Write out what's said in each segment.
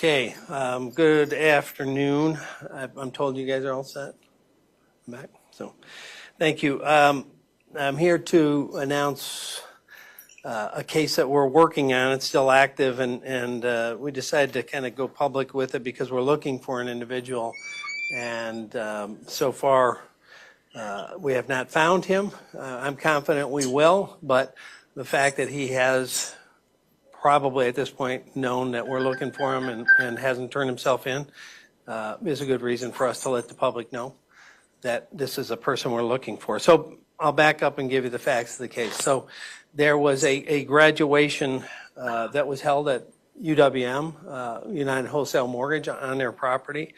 Okay, good afternoon. I'm told you guys are all set. I'm back, so thank you. I'm here to announce a case that we're working on. It's still active, and we decided to kind of go public with it because we're looking for an individual, and so far we have not found him. I'm confident we will, but the fact that he has probably at this point known that we're looking for him and hasn't turned himself in is a good reason for us to let the public know that this is a person we're looking for. So I'll back up and give you the facts of the case. So there was a graduation that was held at UWM, United Wholesale Mortgage, on their property.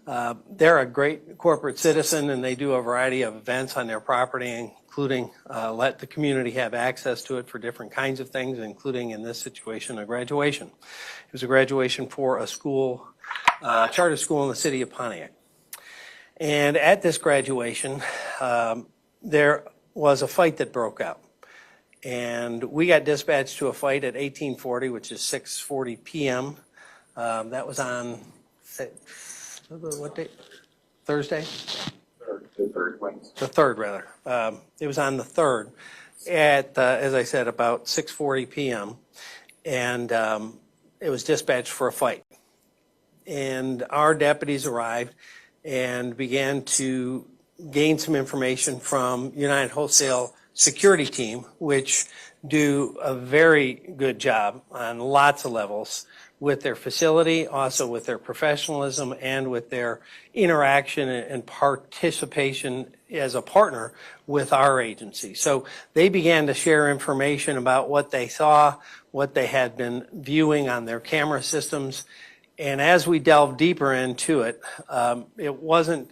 They're a great corporate citizen, and they do a variety of events on their property, including let the community have access to it for different kinds of things, including in this situation, a graduation. It was a graduation for a school, charter school in the city of Pontiac. And at this graduation, there was a fight that broke out. And we got dispatched to a fight at 1840, which is 6:40 p.m. That was on, what date? Thursday? The third, rather. It was on the 3rd at, as I said, about 6:40 p.m. And it was dispatched for a fight. And our deputies arrived and began to gain some information from United Wholesale security team, which do a very good job on lots of levels with their facility, also with their professionalism, and with their interaction and participation as a partner with our agency. So they began to share information about what they saw, what they had been viewing on their camera systems. And as we delved deeper into it, it wasn't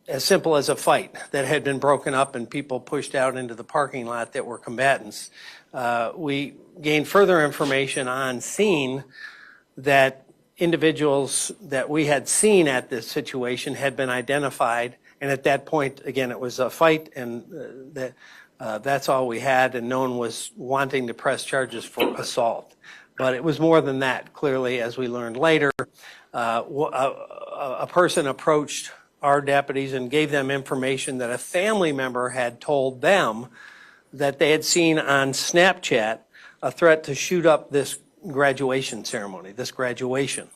as simple as a fight that had been broken up and people pushed out into the parking lot that were combatants. We gained further information on scene that individuals that we had seen at this situation had been identified, and at that point, again, it was a fight, and that's all we had, and no one was wanting to press charges for assault. But it was more than that, clearly, as we learned later. A person approached our deputies and gave them information that a family member had told them that they had seen on Snapchat a threat to shoot up this graduation ceremony, this graduation.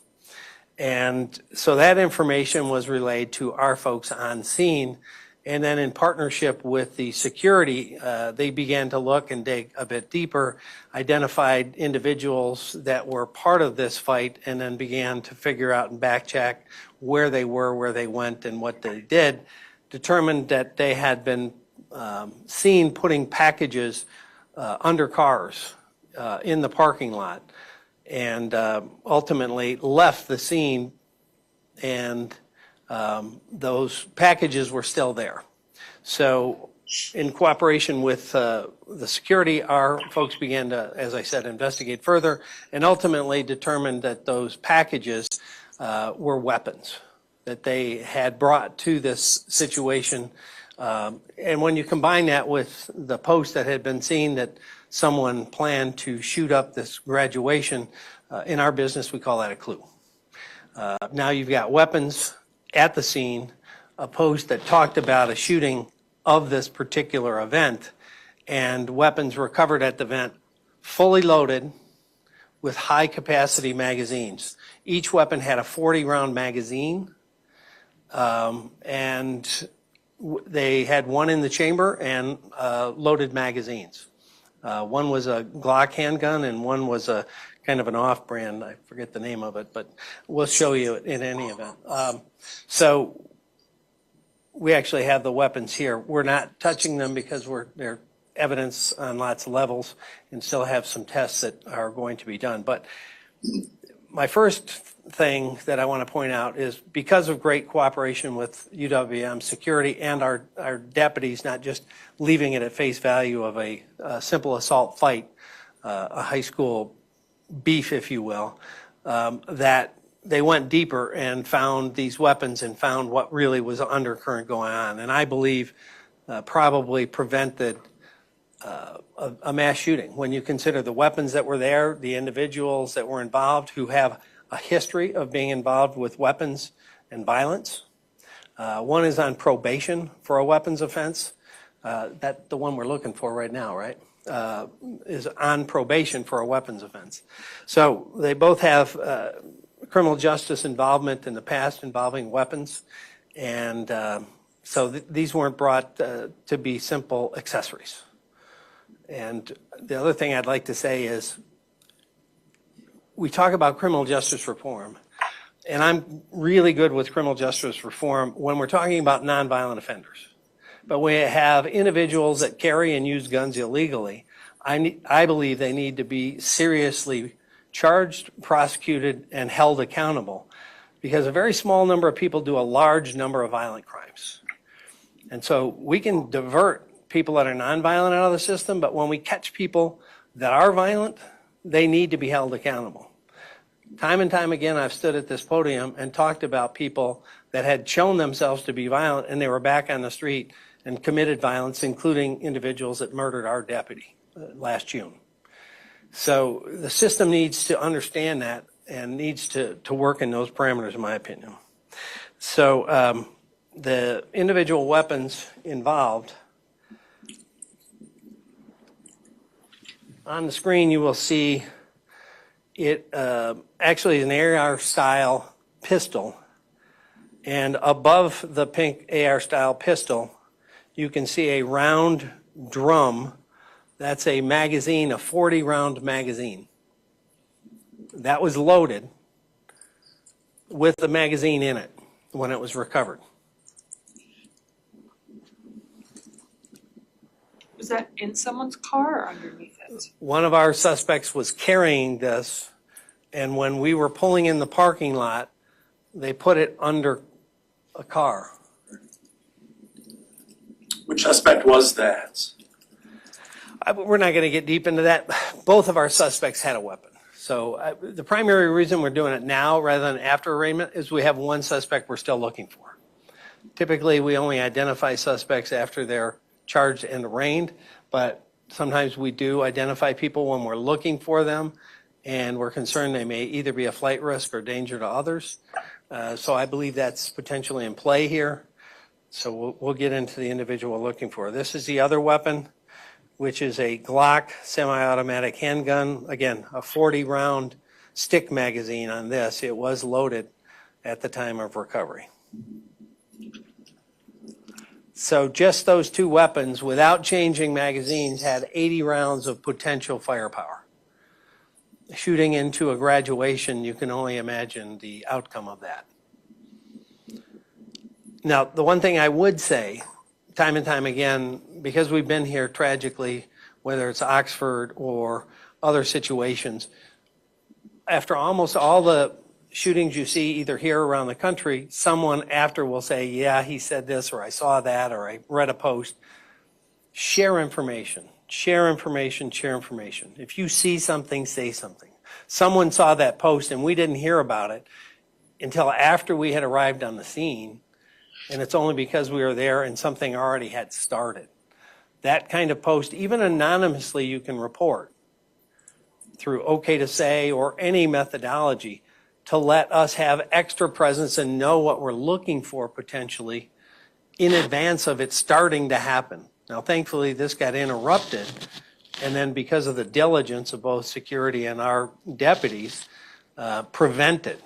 And so that information was relayed to our folks on scene. And then in partnership with the security, they began to look and dig a bit deeper, identified individuals that were part of this fight, and then began to figure out and backcheck where they were, where they went, and what they did, determined that they had been seen putting packages under cars in the parking lot, and ultimately left the scene, and those packages were still there. So in cooperation with the security, our folks began to, as I said, investigate further, and ultimately determined that those packages were weapons that they had brought to this situation. And when you combine that with the post that had been seen that someone planned to shoot up this graduation, in our business we call that a clue. Now you've got weapons at the scene, a post that talked about a shooting of this particular event, and weapons recovered at the event fully loaded with high capacity magazines. Each weapon had a 40-round magazine, and they had one in the chamber and loaded magazines. One was a Glock handgun, and one was a kind of an off-brand. I forget the name of it, but we'll show you it in any event. So we actually have the weapons here. We're not touching them because they're evidence on lots of levels, and still have some tests that are going to be done. But my first thing that I want to point out is because of great cooperation with UWM security and our deputies, not just leaving it at face value of a simple assault fight, a high school beef, if you will, that they went deeper and found these weapons and found what really was undercurrent going on. And I believe probably prevented a mass shooting when you consider the weapons that were there, the individuals that were involved who have a a history of being involved with weapons and violence. One is on probation for a weapons offense. That's the one we're looking for right now, right? Is on probation for a weapons offense. So they both have criminal justice involvement in the past involving weapons, and so these weren't brought to be simple accessories. And the other thing I'd like to say is we talk about criminal justice reform, and I'm really good with criminal justice reform when we're talking about nonviolent offenders. But we have individuals that carry and use guns illegally. I believe they need to be seriously charged, prosecuted, and held accountable, because a very small number of people do a large number of violent crimes. And so we can divert people that are nonviolent out of the system, but when we catch people that are violent, they need to be held accountable. Time and time again, I've stood at this podium and talked about people that had shown themselves to be violent, and they were back on the street and committed violence, including individuals that murdered our deputy last June. So the system needs to understand that and needs to work in those parameters, in my opinion. So the individual weapons involved, on the screen you will see it actually is an AR-style pistol, and above the pink AR-style pistol you can see a round drum. That's a magazine, a 40-round magazine. That was loaded with the magazine in it when it was recovered. Was that in someone's car or underneath it? One of our suspects was carrying this, and when we were pulling in the parking lot, they put it under a car. Which suspect was that? We're not going to get deep into that. Both of our suspects had a weapon. So the primary reason we're doing it now rather than after arraignment is we have one suspect we're still looking for. Typically, we only identify suspects after they're charged and arraigned, but sometimes we do identify people when we're looking for them, and we're concerned they may either be a flight risk or danger to others. So I believe that's potentially in play here. So we'll get into the individual we're looking for. This is the other weapon, which is a Glock semi-automatic handgun. Again, a 40-round stick magazine on this. It was loaded at the time of recovery. So just those two weapons, without changing magazines, had 80 rounds of potential firepower. Shooting into a graduation, you can only imagine the outcome of that. Now, the one thing I would say, time and time again, because we've been here tragically, whether it's Oxford or other situations, after almost all the shootings you see either here or around the country, someone after will say, yeah, he said this, or I saw that, or I read a post. Share information, share information, share information. If you see something, say something. Someone saw that post and we didn't hear about it until after we had arrived on the scene, and it's only because we were there and something already had started. That kind of post, even anonymously, you can report through OK to Say or any methodology to let us have extra presence and know what we're looking for potentially in advance of it starting to happen. Now, thankfully, this got interrupted, and then because of the diligence of both security and our deputies, prevented.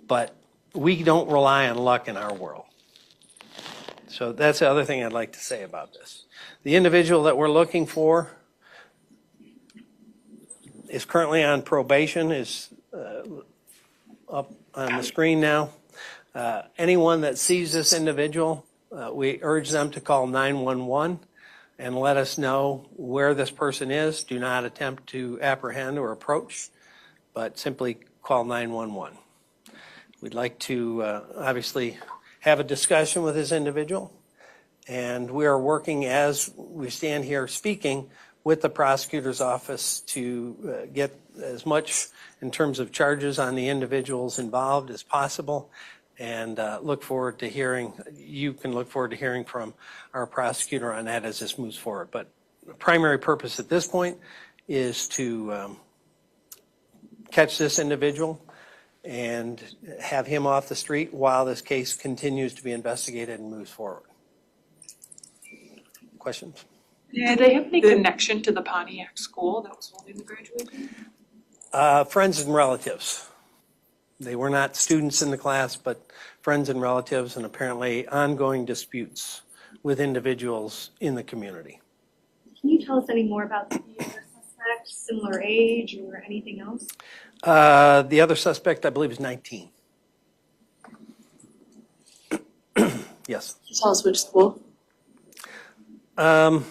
But we don't rely on luck in our world. So that's the other thing I'd like to say about this. The individual that we're looking for is currently on probation, is up on the screen now. Anyone that sees this individual, we urge them to call 911 and let us know where this person is. Do not attempt to apprehend or approach, but simply call 911. We'd like to obviously have a discussion with this individual, and we are working as we stand here speaking with the prosecutor's office to get as much in terms of charges on the individuals involved as possible, and look forward to hearing, you can look forward to hearing from our prosecutor on that as this moves forward. But the primary purpose at this point is to catch this individual and have him off the street while this case continues to be investigated and moves forward. Questions? Did they have any connection to the Pontiac school that was holding the graduation? Friends and relatives. They were not students in the class, but friends and relatives, and apparently ongoing disputes with individuals in the community. Can you tell us any more about the other suspect, similar age or anything else? The other suspect, I believe, is 19. Yes. Can you tell us which school? For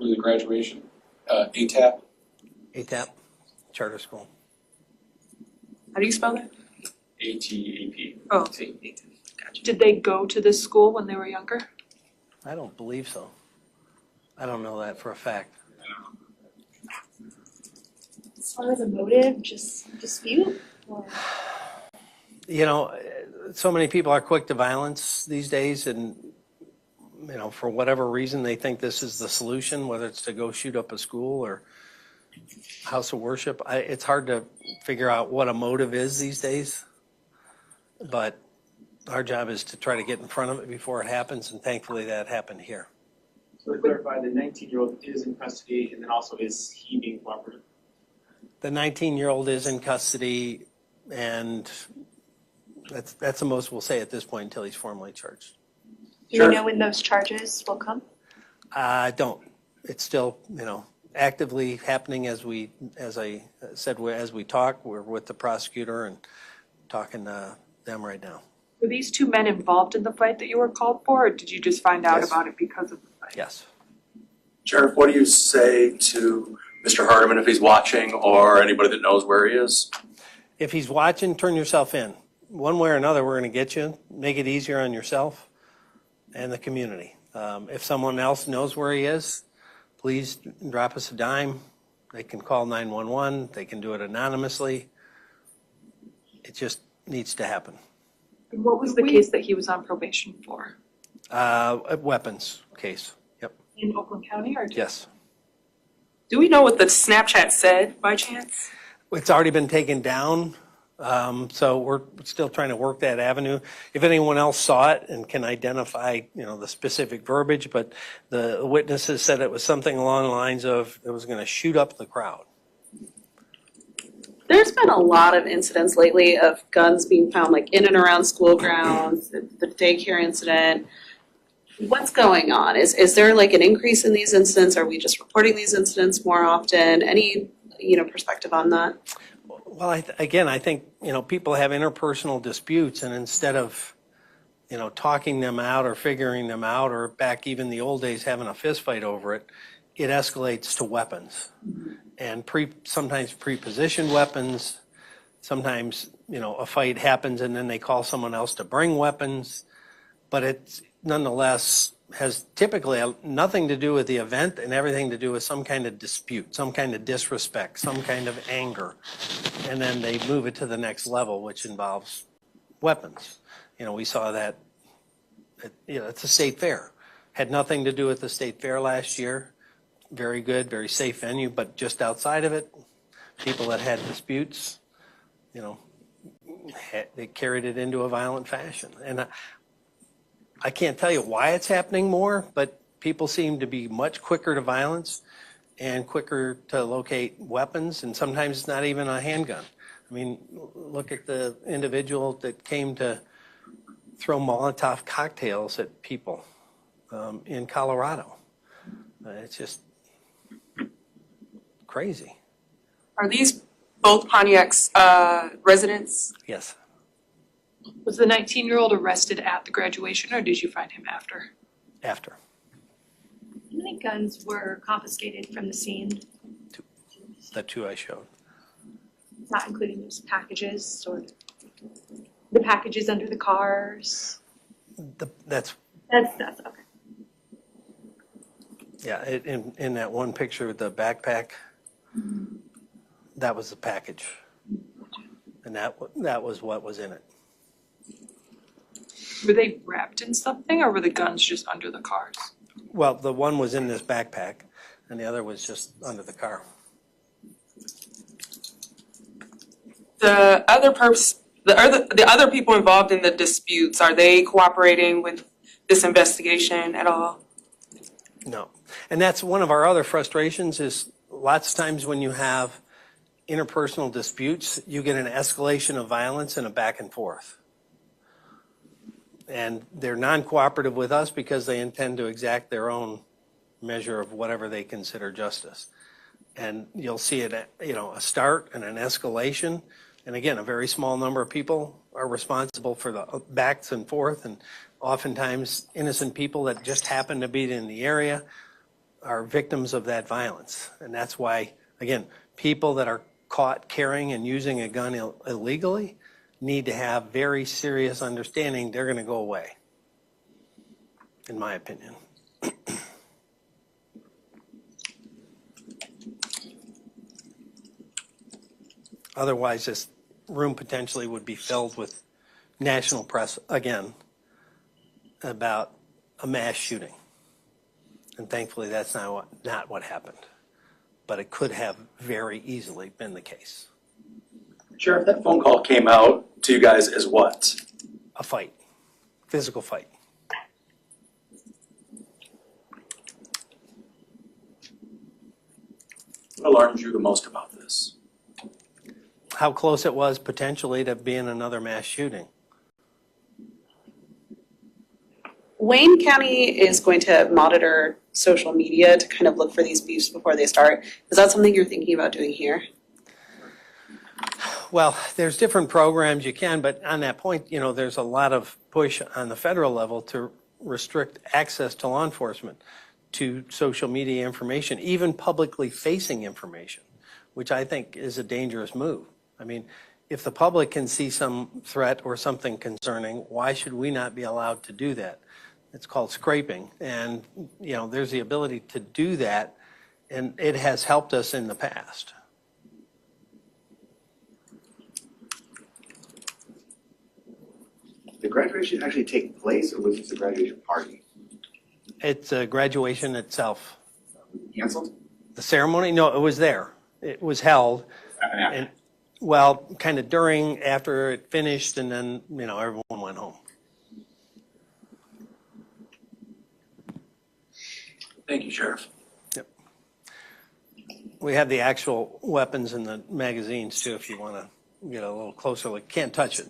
the graduation, ATAP. ATAP, charter school. How do you spell that? ATAP. Oh, gotcha. Did they go to this school when they were younger? I don't believe so. I don't know that for a fact. As far as a motive, just dispute? Or? You know, so many people are quick to violence these days, and you know, for whatever reason, they think this is the solution, whether it's to go shoot up a school or house of worship. It's hard to figure out what a motive is these days, but our job is to try to get in front of it before it happens, and thankfully that happened here. So to clarify, the 19-year-old is in custody, and then also is he being cooperative? The 19-year-old is in custody, and that's the most we'll say at this point until he's formally charged. Do Sure. you know when those charges will come? I don't. It's still, you know, actively happening as I said, as we talk. We're with the prosecutor and talking to them right now. Were these two men involved in the fight that you were called for, or did you just find out Yes. about it because of the fight? Yes. Sheriff, what do you say to Mr. Hardiman if he's watching, or anybody that knows where he is? If he's watching, turn yourself in. One way or another, we're going to get you. Make it easier on yourself and the community. If someone else knows where he is, please drop us a dime. They can call 911. They can do it anonymously. It just needs to happen. And what was the case that he was on probation for? A weapons case. Yep. In Oakland County, or? Yes. Do we know what the Snapchat said by chance? It's already been taken down, so we're still trying to work that avenue. If anyone else saw it and can identify, you know, the specific verbiage, but the witnesses said it was something along the lines of it was going to shoot up the crowd. There's been a lot of incidents lately of guns being found like in and around school grounds, the daycare incident. What's going on? Is there like an increase in these incidents? Are we just reporting these incidents more often? Any, perspective on that? Well, I think, you know, people have interpersonal disputes, and instead of, you know, talking them out or figuring them out, or back even the old days having a fist fight over it, it escalates to weapons. And sometimes pre-positioned weapons, sometimes, you know, a fight happens and then they call someone else to bring weapons, but it nonetheless has typically nothing to do with the event and everything to do with some kind of dispute, some kind of disrespect, some kind of anger. And then they move it to the next level, which involves weapons. You know, we saw that, it's a state fair. Had nothing to do with the state fair last year. Very good, very safe venue, but just outside of it, people that had disputes, you know, they carried it into a violent fashion. And I can't tell you why it's happening more, but people seem to be much quicker to violence and quicker to locate weapons, and sometimes it's not even a handgun. I mean, look at the individual that came to throw Molotov cocktails at people in Colorado. It's just crazy. Are these both Pontiac's residents? Yes. Was the 19-year-old arrested at the graduation, or did you find him after? After. How many guns were confiscated from the scene? The two I showed. Not including those packages or the packages under the cars? That's That's okay. yeah. In that one picture with the backpack, that was the package, and that was what was in it. Were they wrapped in something, or were the guns just under the cars? Well, the one was in this backpack, and the other was just under the car. The other people involved in the disputes, are they cooperating with this investigation at all? No. And that's one of our other frustrations is lots of times when you have interpersonal disputes, you get an escalation of violence and a back and forth. And they're non-cooperative with us because they intend to exact their own measure of whatever they consider justice. And you'll see it, a start and an escalation. And again, a very small number of people are responsible for the backs and forth. And oftentimes innocent people that just happen to be in the area are victims of that violence. And that's why, again, people that are caught carrying and using a gun illegally need to have very serious understanding they're going to go away, in my opinion. Otherwise, this room potentially would be filled with national press again about a mass shooting. And thankfully, that's not what happened. But it could have very easily been the case. Sheriff, that phone call came out to you guys as what? A fight, physical fight. What alarms you the most about this? How close it was potentially to being another mass shooting. Wayne County is going to monitor social media to kind of look for these beefs before they start. Is that something you're thinking about doing here? Well, there's different programs you can, but on that point, there's a lot of push on the federal level to restrict access to law enforcement to social media information, even publicly facing information, which I think is a dangerous move. I mean, if the public can see some threat or something concerning, why should we not be allowed to do that? It's called scraping. And, there's the ability to do that, and it has helped us in the past. Did the graduation actually take place, or was this a graduation party? It's a graduation itself. Canceled? The ceremony? No, it was there. It was held. And, well, kind of during, after it finished, and then, everyone went home. Thank you, Sheriff. Yep. We have the actual weapons in the magazines too, if you want to get a little closer. Like, can't touch it.